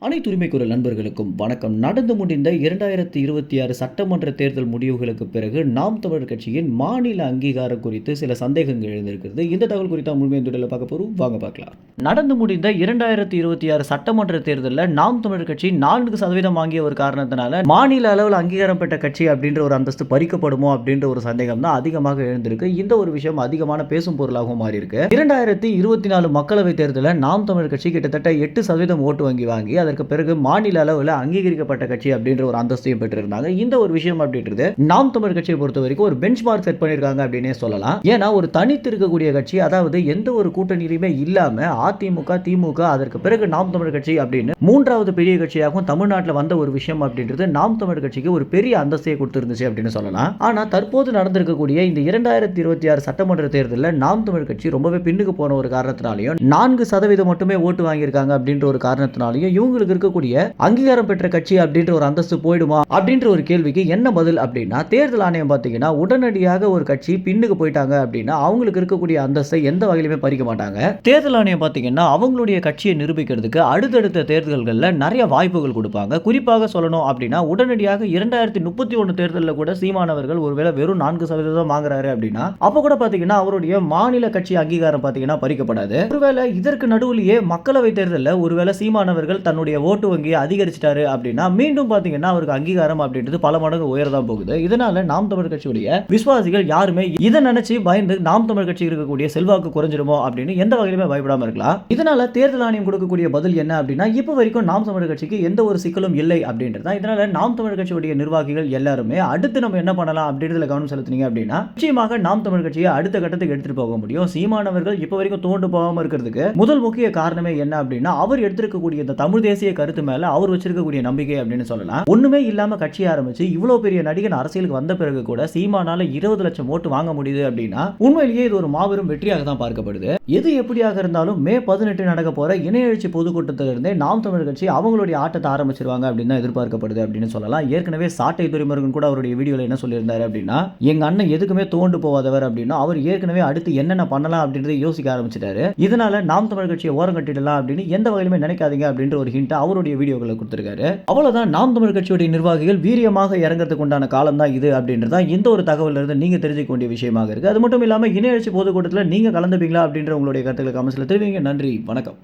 அனைத்து உரிமை குரல் நண்பர்களுக்கும் வணக்கம். நடந்து முடிந்த 2026 சட்டமன்ற தேர்தல் முடிவுகளுக்கு பிறகு நாம் தமிழர் கட்சியின் மாநில அங்கீகாரம் குறித்து சில சந்தேகங்கள் எழுந்திருக்கிறது. இந்த தகவல் குறித்த முழுமையான வீடியோவில் பார்க்க போறோம். வாங்க பார்க்கலாம். நடந்து முடிந்த 2026 சட்டமன்ற தேர்தலில் நாம் தமிழர் கட்சி 4% வாங்கிய ஒரு காரணத்தினால மாநில அளவில் அங்கீகாரம் பெற்ற கட்சி அப்படின்ற ஒரு அந்தஸ்து பறிக்கப்படுமோ அப்படின்ற ஒரு சந்தேகம் தான் அதிகமாக எழுந்திருக்கு. இந்த ஒரு விஷயம் அதிகமான பேசும் பொருளாகவும் மாறி இருக்கு. 2024 மக்களவை தேர்தலில் நாம் தமிழர் கட்சி கிட்டத்தட்ட 8% ஓட்டு வாங்கி அதற்கு பிறகு மாநில அளவில் அங்கீகரிக்கப்பட்ட கட்சி அப்படின்ற ஒரு அந்தஸ்தையும் பெற்றிருந்தாங்க. இந்த ஒரு விஷயம் அப்படின்றது நாம் தமிழர் கட்சியை பொறுத்த வரைக்கும் ஒரு பெஞ்ச் மார்க் செட் பண்ணிருக்காங்க அப்படின்னே சொல்லலாம். ஏன்னா ஒரு தனித்து இருக்கக்கூடிய கட்சி, அதாவது எந்த ஒரு கூட்டணியிலுமே இல்லாம அதிமுக, திமுக, அதற்கு பிறகு நாம் தமிழர் கட்சி அப்படின்னு மூன்றாவது பெரிய கட்சியாகவும் தமிழ்நாட்டில் வந்த ஒரு விஷயம் அப்படின்றது நாம் தமிழர் கட்சிக்கு ஒரு பெரிய அந்தஸ்தை கொடுத்திருந்துச்சு அப்படின்னு சொல்லலாம். ஆனா தற்போது நடந்திருக்கக்கூடிய இந்த 2026 சட்டமன்ற தேர்தலில் நாம் தமிழர் கட்சி ரொம்பவே பின்னுக்கு போன ஒரு காரணத்தினாலையும் 4% மட்டுமே ஓட்டு வாங்கியிருக்காங்க அப்படின்ற ஒரு காரணத்தினாலையும் இவங்களுக்கு இருக்கக்கூடிய அங்கீகாரம் பெற்ற கட்சி அப்படின்ற ஒரு அந்தஸ்து போயிடுமா அப்படின்ற ஒரு கேள்விக்கு என்ன பதில் அப்படின்னா, தேர்தல் ஆணையம் பார்த்தீங்கன்னா உடனடியாக ஒரு கட்சி பின்னுக்கு போயிட்டாங்க அப்படின்னா அவங்களுக்கு இருக்கக்கூடிய அந்தஸ்தை எந்த வகையிலுமே பறிக்க மாட்டாங்க. தேர்தல் ஆணையம் பார்த்தீங்கன்னா அவங்களுடைய கட்சியை நிரூபிக்கிறதுக்கு அடுத்தடுத்த தேர்தல்களில் நிறைய வாய்ப்புகள் கொடுப்பாங்க. குறிப்பாக சொல்லணும் அப்படின்னா உடனடியாக 2031 தேர்தலில் கூட சீமானவர்கள் ஒருவேளை வெறும் 4% வாங்குறாரு அப்படின்னா அப்ப கூட பார்த்தீங்கன்னா அவருடைய மாநில கட்சி அங்கீகாரம் பார்த்தீங்கன்னா பறிக்கப்படாது. ஒருவேளை இதற்கு நடுவிலேயே மக்களவை தேர்தலில் ஒருவேளை சீமானவர்கள் தன்னுடைய ஓட்டு வங்கியை அதிகரிச்சிட்டாரு அப்படின்னா மீண்டும் பாத்தீங்கன்னா அவருக்கு அங்கீகாரம் அப்படின்றது பல மடங்கு உயரதான் போகுது. இதனால நாம் தமிழர் கட்சியுடைய விசுவாசிகள் யாருமே இதை நினைச்சு பயந்து நாம் தமிழர் கட்சி இருக்கக்கூடிய செல்வாக்கு குறைஞ்சிருமோ அப்படின்னு எந்த வகையிலுமே பயப்படாம இருக்கலாம். இதனால தேர்தல் ஆணையம் கொடுக்கக்கூடிய பதில் என்ன அப்படின்னா, இப்ப வரைக்கும் நாம் தமிழர் கட்சிக்கு எந்த ஒரு சிக்கலும் இல்லை அப்படின்றது. இதனால நாம் தமிழர் கட்சியுடைய நிர்வாகிகள் எல்லாருமே அடுத்து நம்ம என்ன பண்ணலாம் அப்படின்றதுல கவனம் செலுத்தினீங்க அப்படின்னா நிச்சயமாக நாம் தமிழர் கட்சியை அடுத்த கட்டத்துக்கு எடுத்துட்டு போக முடியும். சீமானவர்கள் இப்ப வரைக்கும் தோண்டு போகாம இருக்கிறதுக்கு முதல் முக்கிய காரணமே என்ன அப்படின்னா, அவர் எடுத்திருக்கக்கூடிய இந்த தமிழ் தேசிய கருத்து மேல அவர் வச்சிருக்கக்கூடிய நம்பிக்கை அப்படின்னு சொல்லலாம். ஒண்ணுமே இல்லாம கட்சி ஆரம்பிச்சு இவ்வளவு பெரிய நடிகன் அரசியலுக்கு வந்த பிறகு கூட சீமானால 20 லட்சம் ஓட்டு வாங்க முடியுது அப்படின்னா உண்மையிலேயே இது ஒரு மாபெரும் வெற்றியாக தான் பார்க்கப்படுது. எது எப்படியாக இருந்தாலும் மே 18 நடக்க போற இணைய எழுச்சி பொதுக்கூட்டத்திலிருந்தே நாம் தமிழர் கட்சி அவங்களுடைய ஆட்டத்தை ஆரம்பிச்சிருவாங்க அப்படின்னு எதிர்பார்க்கப்படுது அப்படின்னு சொல்லலாம். ஏற்கனவே சாட்டை துரைமுருகன் கூட அவருடைய வீடியோல என்ன சொல்லியிருந்தாரு அப்படின்னா, எங்க அண்ணன் எதுக்குமே தோண்டு போவாதவர் அப்படின்னா அவர் ஏற்கனவே அடுத்து என்னென்ன பண்ணலாம் அப்படின்றத யோசிக்க ஆரம்பிச்சிட்டாரு. இதனால நாம் தமிழர் கட்சியை ஓரம் கட்டிடலாம் அப்படின்னு எந்த வகையிலுமே நினைக்காதீங்க அப்படின்ற ஒரு ஹிண்ட் அவருடைய வீடியோக்களை கொடுத்திருக்காரு. அவ்வளவுதான், நாம் தமிழர் கட்சியுடைய நிர்வாகிகள் வீரியமாக இறங்கிறதுக்கு உண்டான காலம் தான் இது அப்படின்றதா இந்த ஒரு தகவல் இருந்து நீங்க தெரிஞ்சுக்க வேண்டிய விஷயமாக இருக்கு. அது மட்டும் இல்லாம இணைய எழுச்சி பொதுக்கூட்டத்தில் நீங்க கலந்துப்பீங்களா அப்படின்ற உங்களுடைய கருத்துக்களை கமெண்ட்ஸ்ல தெரிவிங்க. நன்றி, வணக்கம்.